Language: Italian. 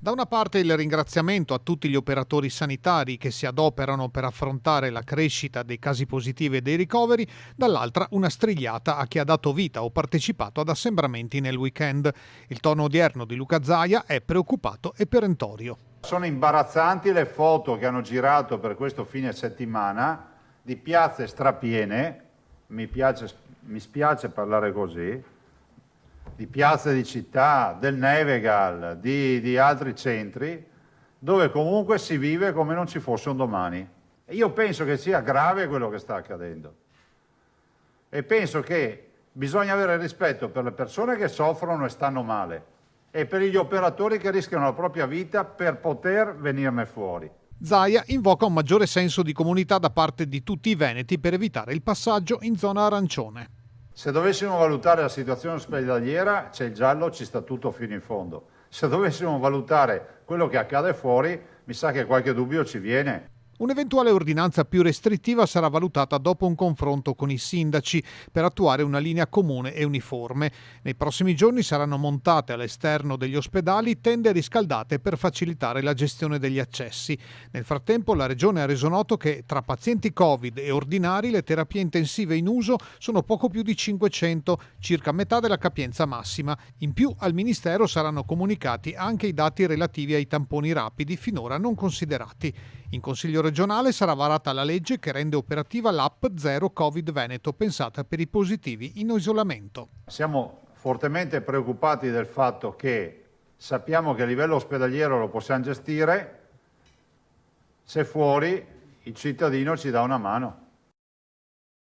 Da una parte il ringraziamento a tutti gli operatori sanitari che si adoperano per affrontare la crescita dei casi positivi e dei ricoveri, dall'altra una strigliata a chi ha dato vita o partecipato ad assembramenti nel weekend. Il tono odierno di Luca Zaia è preoccupato e perentorio. Sono imbarazzanti le foto che hanno girato per questo fine settimana di piazze strapiene, mi spiace parlare così, di piazze di città, del Nevegal, di altri centri, dove comunque si vive come non ci fosse un domani. E io penso che sia grave quello che sta accadendo. E penso che bisogna avere rispetto per le persone che soffrono e stanno male e per gli operatori che rischiano la propria vita per poter venirne fuori. Zaia invoca un maggiore senso di comunità da parte di tutti i veneti per evitare il passaggio in zona arancione. Se dovessimo valutare la situazione ospedaliera, c'è il giallo, ci sta tutto fino in fondo. Se dovessimo valutare quello che accade fuori, mi sa che qualche dubbio ci viene. Un'eventuale ordinanza più restrittiva sarà valutata dopo un confronto con i sindaci per attuare una linea comune e uniforme. Nei prossimi giorni saranno montate all'esterno degli ospedali tende riscaldate per facilitare la gestione degli accessi. Nel frattempo la Regione ha reso noto che tra pazienti Covid e ordinari le terapie intensive in uso sono poco più di 500, circa metà della capienza massima. In più al Ministero saranno comunicati anche i dati relativi ai tamponi rapidi finora non considerati. In Consiglio regionale sarà varata la legge che rende operativa l'app Zero Covid Veneto, pensata per i positivi in isolamento. Siamo fortemente preoccupati del fatto che sappiamo che a livello ospedaliero lo possiamo gestire, se fuori il cittadino ci dà una mano.